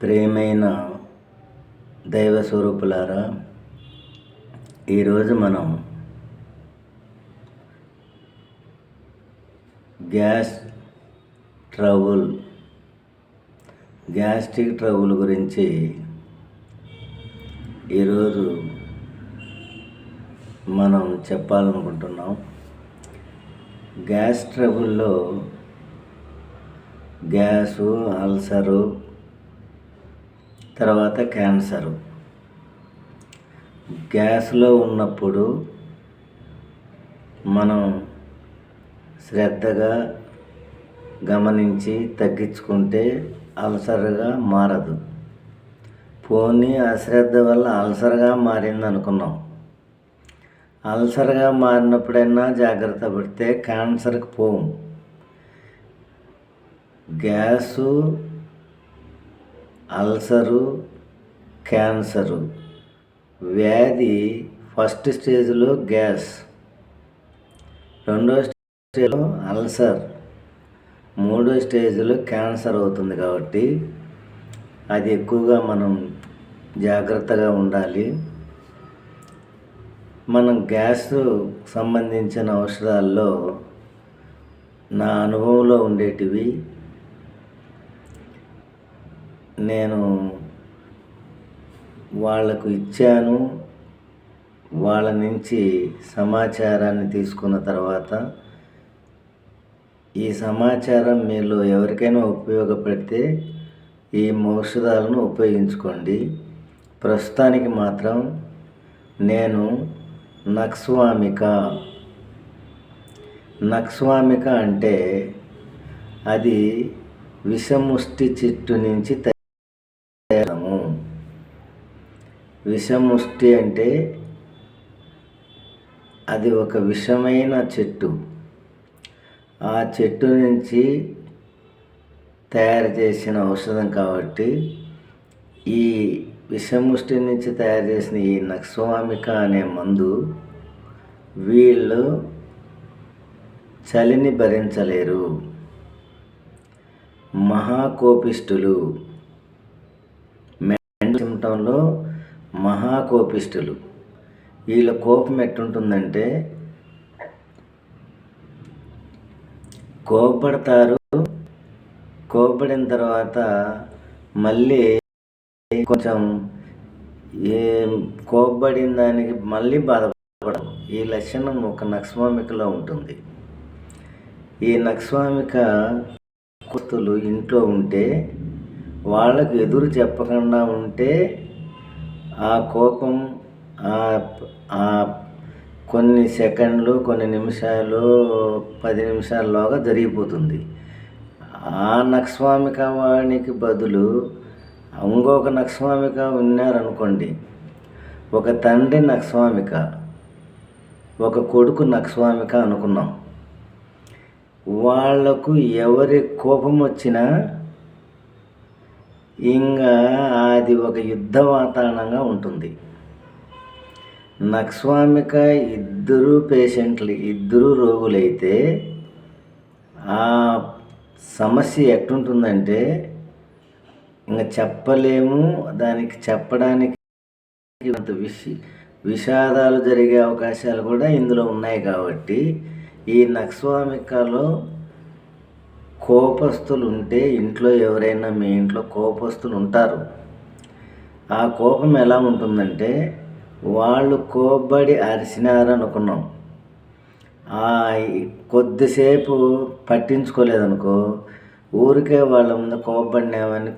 ప్రియమైన దైవ స్వరూపులారా, ఈరోజు మనం గ్యాస్ట్రిక్ ట్రబుల్ గురించి ఈరోజు మనం చెప్పాలనుకుంటున్నాం. గ్యాస్ ట్రబుల్లో గ్యాసు, అల్సరు, తర్వాత క్యాన్సరు. గ్యాస్లో ఉన్నప్పుడు మనం శ్రద్ధగా గమనించి తగ్గించుకుంటే అల్సర్గా మారదు. పోనీ అశ్రద్ధ వల్ల అల్సర్గా మారింది అనుకున్నాం. అల్సర్గా మారినప్పుడైనా జాగ్రత్త పడితే క్యాన్సర్కి పోం. గ్యాసు, అల్సరు, క్యాన్సరు వ్యాధి ఫస్ట్ స్టేజ్లో గ్యాస్, రెండో స్టేజ్లో అల్సర్, మూడో స్టేజ్లో క్యాన్సర్ అవుతుంది. కాబట్టి అది ఎక్కువగా మనం జాగ్రత్తగా ఉండాలి. మనం గ్యాస్ సంబంధించిన ఔషధాల్లో నా అనుభవంలో ఉండేటివి నేను వాళ్లకు ఇచ్చాను. వాళ్ళ నుంచి సమాచారాన్ని తీసుకున్న తర్వాత ఈ సమాచారం మీలో ఎవరికైనా ఉపయోగపడితే ఈ ఔషధాలను ఉపయోగించుకోండి. ప్రస్తుతానికి మాత్రం నేను నక్స్వామిక అంటే అది విషముష్టి చెట్టు నుంచి తయారము. విషముష్టి అంటే అది ఒక విషమైన చెట్టు. ఆ చెట్టు నుంచి తయారు చేసిన ఔషధం కాబట్టి ఈ విషముష్టి నుంచి తయారు చేసిన ఈ నక్స్వామిక అనే మందు వీళ్ళు చలిని భరించలేరు. మహాకోపిష్ఠులు, సిమ్టంలో మహాకోపిష్ఠులు. వీళ్ళ కోపం ఎట్టుంటుందంటే కోపడతారు. కోపడిన తర్వాత మళ్ళీ కొంచెం కోపడిన దానికి మళ్ళీ బాధపడడం. ఈ లక్షణం ఒక నక్స్వామికలో ఉంటుంది. ఈ నక్స్వామిక కుతులు ఇంట్లో ఉంటే వాళ్ళకు ఎదురు చెప్పకుండా ఉంటే ఆ కోపం కొన్ని సెకండ్లు, కొన్ని నిమిషాలు, 10 నిమిషాల్లోగా జరిగిపోతుంది. ఆ నక్స్వామిక వానికి బదులు ఇంకొక నక్స్వామిక ఉన్నారనుకోండి. ఒక తండ్రి నక్స్వామిక, ఒక కొడుకు నక్స్వామిక అనుకున్నాం. వాళ్లకు ఎవరి కోపం వచ్చినా ఇంకా అది ఒక యుద్ధ వాతావరణంగా ఉంటుంది. నక్స్వామిక ఇద్దరు రోగులైతే ఆ సమస్య ఎట్టుంటుందంటే ఇంకా చెప్పలేము. దానికి చెప్పడానికి విషాదాలు జరిగే అవకాశాలు కూడా ఇందులో ఉన్నాయి. కాబట్టి ఈ నక్స్వామికలో కోపస్తులు ఉంటే, ఇంట్లో ఎవరైనా మీ ఇంట్లో కోపస్తులు ఉంటారు. ఆ కోపం ఎలా ఉంటుందంటే వాళ్ళు కోప్పడి అరిసినారనుకున్నాం. కొద్దిసేపు పట్టించుకోలేదనుకో, ఊరికే వాళ్ళ ముందు కోపడినామని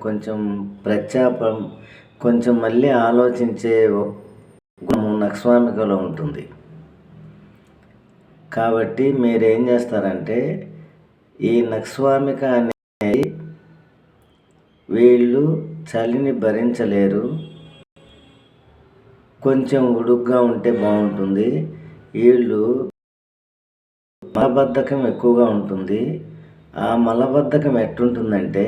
కొంచెం మళ్ళీ ఆలోచించే నక్స్వామికలో ఉంటుంది. కాబట్టి మీరేం చేస్తారంటే ఈ నక్స్వామిక అనేది వీళ్ళు చలిని భరించలేరు. కొంచెం ఉడుగ్గా ఉంటే బాగుంటుంది. వీళ్ళు మలబద్ధకం ఎక్కువగా ఉంటుంది. ఆ మలబద్ధకం ఎట్టుంటుందంటే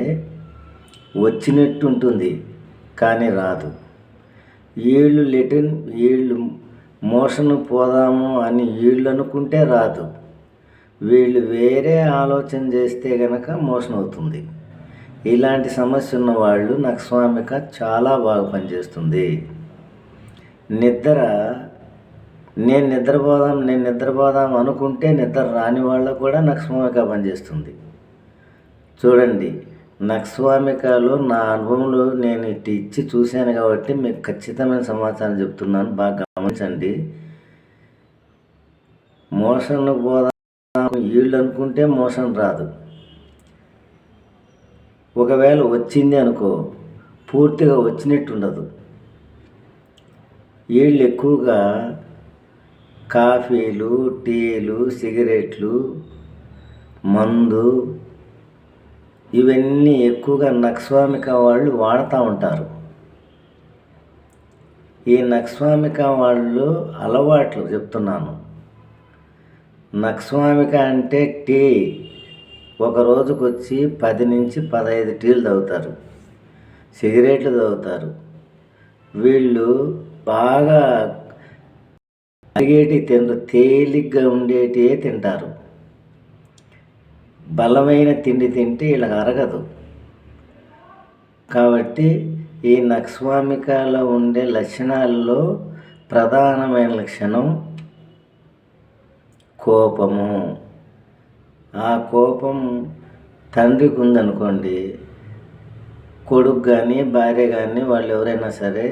వచ్చినట్టు ఉంటుంది కానీ రాదు. వీళ్ళు మోషన్ పోదాము అని వీళ్ళు అనుకుంటే రాదు. వీళ్ళు వేరే ఆలోచన చేస్తే కనుక మోషన్ అవుతుంది. ఇలాంటి సమస్య ఉన్న వాళ్ళు నక్స్వామిక చాలా బాగా పనిచేస్తుంది. నిద్ర నేను నిద్రపోదాం అనుకుంటే నిద్ర రాని వాళ్ళకు కూడా నక్స్వామిక పనిచేస్తుంది. చూడండి, నక్స్వామికలో నా అనుభవంలో నేను ఇచ్చి చూశాను కాబట్టి మీకు ఖచ్చితమైన సమాచారం చెప్తున్నాను, బాగా గమనించండి. మోషన్కు పోదాం వీళ్ళు అనుకుంటే మోషన్ రాదు. ఒకవేళ వచ్చింది అనుకో, పూర్తిగా వచ్చినట్టు ఉండదు. వీళ్ళు ఎక్కువగా కాఫీలు, టీలు, సిగరెట్లు, మందు ఇవన్నీ ఎక్కువగా నక్స్వామిక వాళ్ళు వాడుతూ ఉంటారు. ఈ నక్స్వామిక వాళ్ళు అలవాట్లు చెప్తున్నాను. నక్స్వామిక అంటే టీ ఒక రోజుకు వచ్చి 10 నుంచి 15 టీలు తాగుతారు, సిగరెట్లు తాగుతారు. వీళ్ళు బాగా అరిగేటి తేలిగ్గా ఉండేటివే తింటారు. బలమైన తిండి తింటే వీళ్ళకి అరగదు. కాబట్టి ఈ నక్స్వామికలో ఉండే లక్షణాల్లో ప్రధానమైన లక్షణం కోపము. ఆ కోపం తండ్రికి ఉందనుకోండి, కొడుకు కానీ భార్య కానీ వాళ్ళు ఎవరైనా సరే,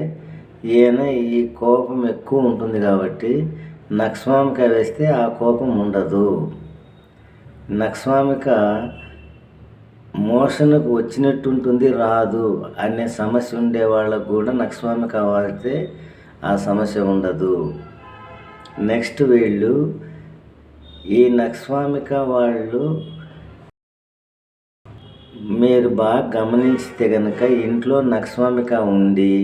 ఈయన ఈ కోపం ఎక్కువ ఉంటుంది కాబట్టి నక్స్వామిక వేస్తే ఆ కోపం ఉండదు. నక్స్వామిక మోషన్కు వచ్చినట్టు ఉంటుంది, రాదు అనే సమస్య ఉండే వాళ్ళకు కూడా నక్స్వామిక వాడితే ఆ సమస్య ఉండదు. నెక్స్ట్ వీళ్ళు ఈ నక్స్వామిక వాళ్ళు మీరు బాగా గమనించితే కనుక ఇంట్లో నక్స్వామిక ఉండి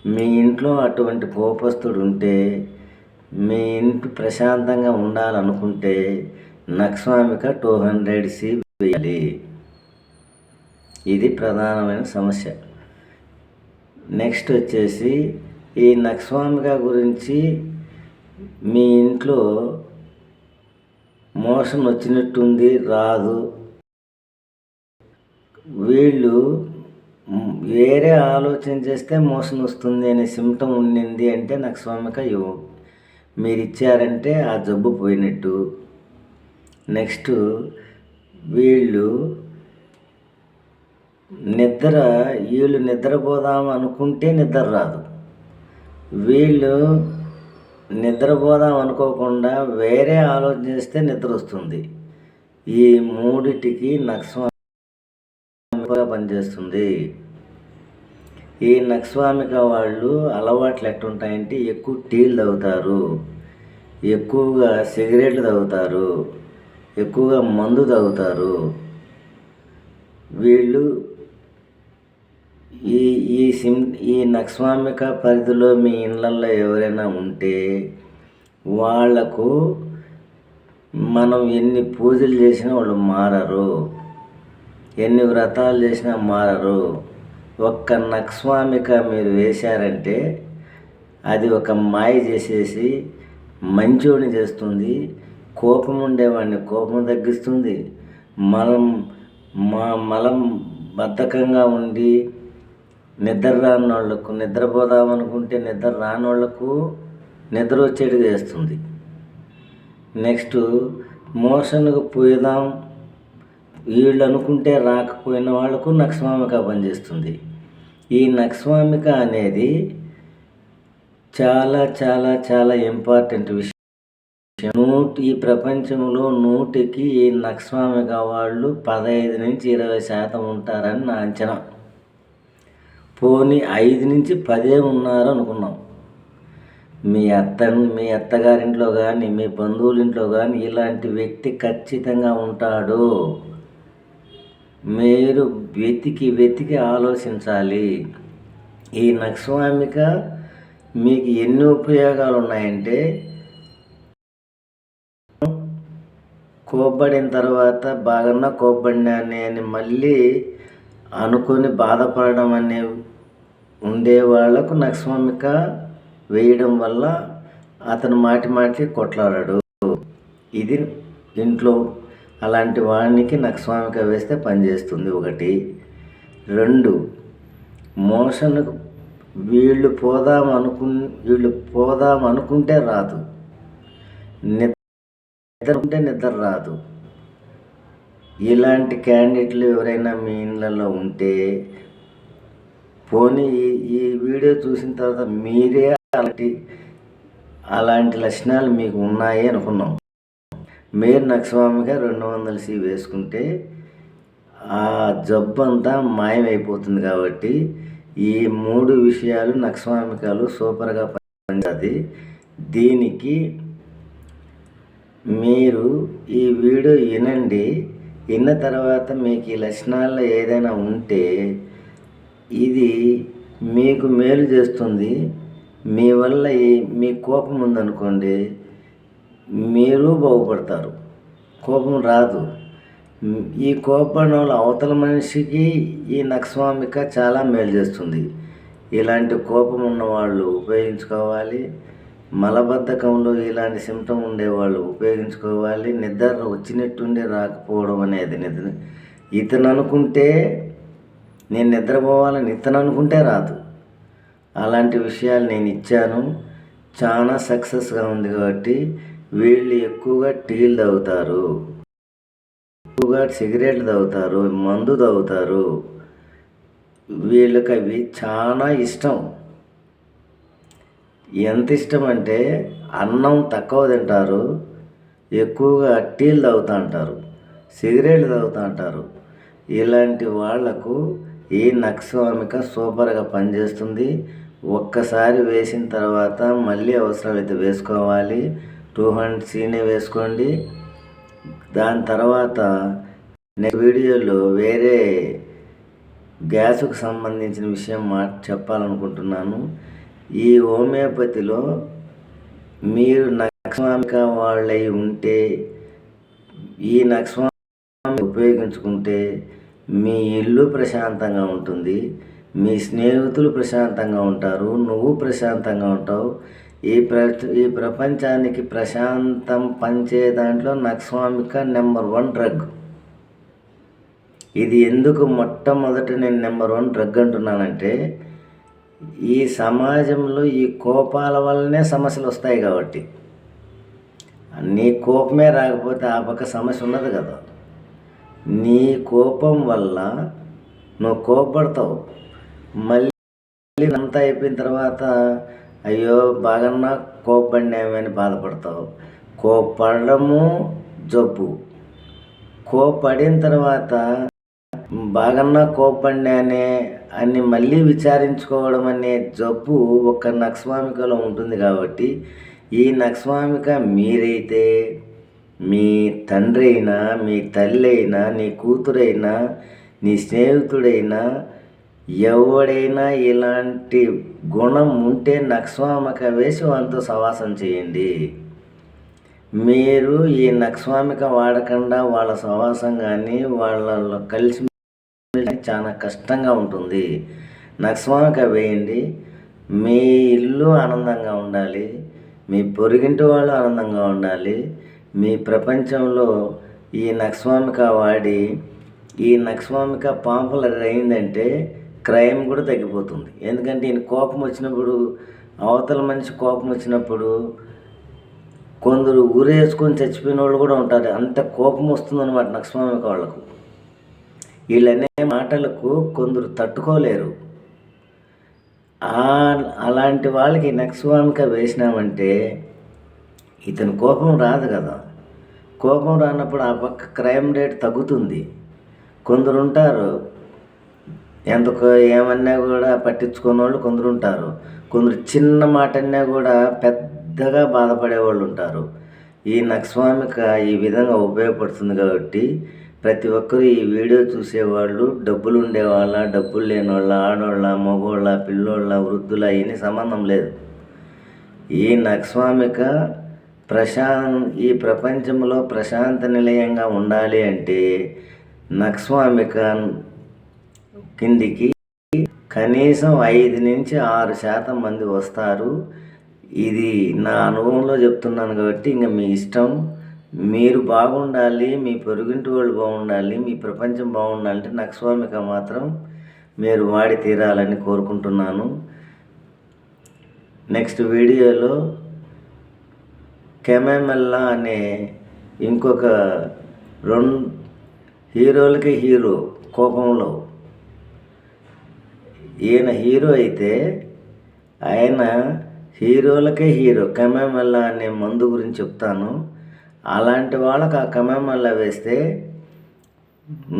మీ ఇంట్లో అటువంటి కోపస్తుడు ఉంటే మీ ఇంటి ప్రశాంతంగా ఉండాలనుకుంటే నక్స్వామిక 200C వేయాలి. ఇది ప్రధానమైన సమస్య. నెక్స్ట్ వచ్చేసి ఈ నక్స్వామిక గురించి మీ ఇంట్లో మోషన్ వచ్చినట్టుంది, రాదు, వీళ్ళు వేరే ఆలోచన చేస్తే మోషన్ వస్తుంది అనే సిమ్టమ్ ఉండింది అంటే నక్స్వామిక మీరు ఇచ్చారంటే ఆ జబ్బు పోయినట్టు. నెక్స్ట్ వీళ్ళు నిద్రపోదాం అనుకుంటే నిద్ర రాదు. వీళ్ళు నిద్రపోదాం అనుకోకుండా వేరే ఆలోచన చేస్తే నిద్ర వస్తుంది. ఈ మూడిటికి నక్స్వామిక పనిచేస్తుంది. ఈ నక్స్వామిక వాళ్ళు అలవాట్లు ఎట్టుంటాయంటే ఎక్కువ టీలు తాగుతారు, ఎక్కువగా సిగరెట్లు తాగుతారు, ఎక్కువగా మందు తాగుతారు. వీళ్ళు ఈ నక్స్వామిక పరిధిలో మీ ఇళ్ళల్లో ఎవరైనా ఉంటే వాళ్లకు మనం ఎన్ని పూజలు చేసినా వాళ్ళు మారరు, ఎన్ని వ్రతాలు చేసినా మారరు. ఒక్క నక్స్వామిక మీరు వేశారంటే అది ఒక మాయ చేసేసి మంచోడిని చేస్తుంది. కోపం ఉండేవాడిని కోపం తగ్గిస్తుంది. మలం బద్ధకంగా ఉండి నిద్ర రాని వాళ్ళకు, నిద్రపోదామనుకుంటే నిద్ర రాని వాళ్ళకు నిద్ర వచ్చేట్టుగా చేస్తుంది. నెక్స్ట్ మోషన్కు పోదాం వీళ్ళు అనుకుంటే రాకపోయిన వాళ్ళకు నక్స్వామిక పనిచేస్తుంది. ఈ నక్స్వామిక అనేది చాలా చాలా చాలా ఇంపార్టెంట్ విషయం. ఈ ప్రపంచంలో 100కి ఈ నక్స్వామిక వాళ్ళు 15 నుంచి 20% ఉంటారని నా అంచనా. పోనీ 5 నుంచి 10 ఉన్నారు అనుకున్నాం. మీ అత్తగారింట్లో కానీ మీ బంధువుల ఇంట్లో కానీ ఇలాంటి వ్యక్తి ఖచ్చితంగా ఉంటాడు. మీరు వెతికి ఆలోచించాలి. ఈ నక్స్వామిక మీకు ఎన్ని ఉపయోగాలు ఉన్నాయంటే, కోప్పడిన తర్వాత బాగా కోప్పడినానే అని మళ్ళీ అనుకొని బాధపడడం అనే ఉండే వాళ్ళకు నక్స్వామిక వేయడం వల్ల అతను మాటి కొట్లాడాడు. ఇది ఇంట్లో అలాంటి వాడికి నక్స్వామిక వేస్తే పనిచేస్తుంది. 1. 2, మోషన్కు వీళ్ళు పోదామనుకుంటే రాదు, నిద్ర రాదు. ఇలాంటి క్యాండిడేట్లు ఎవరైనా మీ ఇళ్ళల్లో ఉంటే పోనీ ఈ వీడియో చూసిన తర్వాత మీరే అలాంటి లక్షణాలు మీకు ఉన్నాయి అనుకున్నాం. మీరు నక్స్వామిగా 200C వేసుకుంటే ఆ జబ్బు అంతా మాయమైపోతుంది. కాబట్టి ఈ 3 విషయాలు నక్స్వామికాలు సూపర్గా పనిచేస్తుంది. దీనికి మీరు ఈ వీడియో వినండి. విన్న తర్వాత మీకు ఈ లక్షణాల్లో ఏదైనా ఉంటే ఇది మీకు మేలు చేస్తుంది. మీ వల్ల మీ కోపం ఉందనుకోండి, మీరు బాగుపడతారు. కోపం రాదు. ఈ కోపం వల్ల అవతల మనిషికి ఈ నక్స్వామిక చాలా మేలు చేస్తుంది. ఇలాంటి కోపం ఉన్నవాళ్ళు ఉపయోగించుకోవాలి. మలబద్ధకంలో ఇలాంటి సిమ్టమ్ ఉండేవాళ్ళు ఉపయోగించుకోవాలి. నిద్ర వచ్చినట్టుండి రాకపోవడం అనేది ఇతను అనుకుంటే నేను నిద్రపోవాలని ఇతను అనుకుంటే రాదు. అలాంటి విషయాలు నేను ఇచ్చాను. చాలా సక్సెస్గా ఉంది. కాబట్టి వీళ్ళు ఎక్కువగా టీలు తాగుతారు, ఎక్కువగా సిగరెట్లు తాగుతారు, మందు తాగుతారు. వీళ్ళకి అవి చాలా ఇష్టం. ఎంత ఇష్టం అంటే అన్నం తక్కువ తింటారు, ఎక్కువగా టీలు తాగుతూ ఉంటారు, సిగరెట్లు తాగుతూ ఉంటారు. ఇలాంటి వాళ్లకు ఈ నక్స్వామిక సూపర్గా పనిచేస్తుంది. ఒక్కసారి వేసిన తర్వాత మళ్ళీ అవసరమైతే వేసుకోవాలి. 200Cనే వేసుకోండి. దాని తర్వాత నెక్స్ట్ వీడియోలో వేరే గ్యాస్కు సంబంధించిన విషయం చెప్పాలనుకుంటున్నాను. ఈ హోమియోపతిలో మీరు నక్స్వామిక వాళ్ళై ఉంటే ఈ నక్స్వామిక ఉపయోగించుకుంటే మీ ఇల్లు ప్రశాంతంగా ఉంటుంది, మీ స్నేహితులు ప్రశాంతంగా ఉంటారు, నువ్వు ప్రశాంతంగా ఉంటావు. ఈ ప్రపంచానికి ప్రశాంతం పంచే దాంట్లో నక్స్వామిక నెంబర్ 1 డ్రగ్. ఇది ఎందుకు మొట్టమొదట నేను నెంబర్ 1 డ్రగ్ అంటున్నానంటే ఈ సమాజంలో ఈ కోపాల వల్లనే సమస్యలు వస్తాయి. కాబట్టి నీ కోపమే రాకపోతే ఆ పక్క సమస్య ఉన్నది కదా. నీ కోపం వల్ల నువ్వు కోపపడతావు. మళ్ళీ అంతా అయిపోయిన తర్వాత అయ్యో బాగన్నా కోపడినామని బాధపడతావు. కోపడము జబ్బు. కోపడిన తర్వాత బాగన్నా కోపడినానే అని మళ్ళీ విచారించుకోవడం అనే జబ్బు ఒక నక్స్వామికలో ఉంటుంది. కాబట్టి ఈ నక్స్వామిక మీరైతే మీ తండ్రి అయినా, మీ తల్లి అయినా, నీ కూతురైనా, నీ స్నేహితుడైనా, ఎవడైనా ఇలాంటి గుణం ఉంటే నక్స్వామిక వేసి వాళ్ళతో సవాసం చేయండి. మీరు ఈ నక్స్వామిక వాడకుండా వాళ్ళ సవాసం కానీ వాళ్ళ కలిసి చాలా కష్టంగా ఉంటుంది. నక్స్వామిక వేయండి. మీ ఇల్లు ఆనందంగా ఉండాలి, మీ పొరుగింటి వాళ్ళు ఆనందంగా ఉండాలి. మీ ప్రపంచంలో ఈ నక్స్వామిక వాడి ఈ నక్స్వామిక పాపులర్ అయిందంటే క్రైమ్ కూడా తగ్గిపోతుంది. ఎందుకంటే ఈయన కోపం వచ్చినప్పుడు, అవతల మనిషి కోపం వచ్చినప్పుడు కొందరు ఊరేసుకొని చచ్చిపోయిన వాళ్ళు కూడా ఉంటారు. అంత కోపం వస్తుందన్నమాట నక్స్వామిక వాళ్ళకు. వీళ్ళనే మాటలకు కొందరు తట్టుకోలేరు. అలాంటి వాళ్ళకి నక్స్వామిక వేసినామంటే ఇతని కోపం రాదు కదా. కోపం రానప్పుడు ఆ పక్క క్రైమ్ రేట్ తగ్గుతుంది. కొందరు ఉంటారు ఎందుకు ఏమన్నా కూడా పట్టించుకునే వాళ్ళు కొందరు ఉంటారు. కొందరు చిన్న మాట అన్నా కూడా పెద్దగా బాధపడేవాళ్ళు ఉంటారు. ఈ నక్స్వామిక ఈ విధంగా ఉపయోగపడుతుంది. కాబట్టి ప్రతి ఒక్కరూ ఈ వీడియో చూసేవాళ్ళు డబ్బులు ఉండేవాళ్ళ, డబ్బులు లేని వాళ్ళ, ఆడవాళ్ళ, మగవాళ్ళ, పిల్లోళ్ళ, వృద్ధుల ఇన్ని సంబంధం లేదు. ఈ నక్స్వామిక ఈ ప్రపంచంలో ప్రశాంత నిలయంగా ఉండాలి అంటే నక్స్వామిక కిందికి కనీసం 5 నుంచి 6% మంది వస్తారు. ఇది నా అనుభవంలో చెప్తున్నాను కాబట్టి ఇంకా మీ ఇష్టం. మీరు బాగుండాలి, మీ పొరుగింటి వాళ్ళు బాగుండాలి, మీ ప్రపంచం బాగుండాలంటే నక్స్వామిక మాత్రం మీరు వాడి తీరాలని కోరుకుంటున్నాను. నెక్స్ట్ వీడియోలో కెమెమెల్లా అనే ఇంకొక 2 హీరోలకి హీరో కోపంలో, ఈయన హీరో అయితే ఆయన హీరోలకే హీరో కెమెమెల్లా అనే మందు గురించి చెప్తాను. అలాంటి వాళ్ళకి ఆ కెమెమెల్లా వేస్తే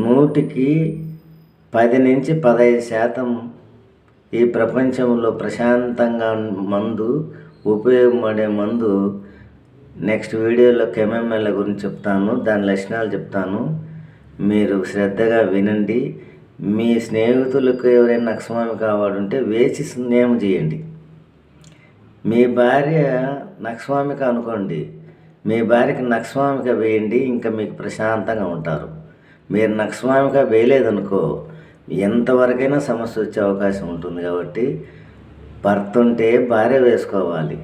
100కి 10 నుంచి 15% ఈ ప్రపంచంలో ప్రశాంతంగా ఉపయోగపడే మందు నెక్స్ట్ వీడియోలో కెమెమెల్లా గురించి చెప్తాను, దాని లక్షణాలు చెప్తాను. మీరు శ్రద్ధగా వినండి. మీ స్నేహితులకు ఎవరైనా నక్స్వామిక ఉంటే వేసి స్నేహం చేయండి. మీ భార్య నక్స్వామిక అనుకోండి, మీ భార్యకి నక్స్వామిక వేయండి, ఇంకా మీకు ప్రశాంతంగా ఉంటారు. మీరు నక్స్వామిక వేయలేదనుకో ఎంతవరకైనా సమస్య వచ్చే అవకాశం ఉంటుంది. కాబట్టి భర్త ఉంటే భార్య వేసుకోవాలి.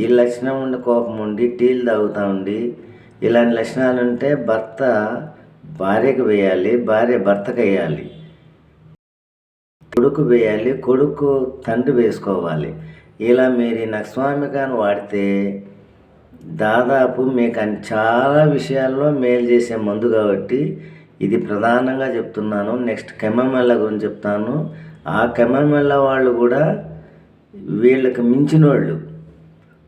ఈ లక్షణం ఉండి కోపం ఉండి టీలు తాగుతూ ఉండి ఇలాంటి లక్షణాలు ఉంటే భర్త భార్యకు వేయాలి, భార్య భర్తకు వేయాలి, కొడుకు వేయాలి, కొడుకు తండ్రి వేసుకోవాలి. ఇలా మీరు ఈ నక్స్వామికాన్ని వాడితే దాదాపు మీకు చాలా విషయాల్లో మేలు చేసే మందు కాబట్టి ఇది ప్రధానంగా చెప్తున్నాను. నెక్స్ట్ కెమెమెల్లా గురించి చెప్తాను. ఆ కెమెమెల్లా వాళ్ళు కూడా వీళ్ళకి మించిన వాళ్ళు,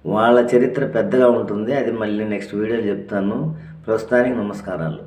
వాళ్ళ చరిత్ర పెద్దగా ఉంటుంది. అది మళ్ళీ నెక్స్ట్ వీడియోలో చెప్తాను. ప్రస్తుతానికి నమస్కారాలు.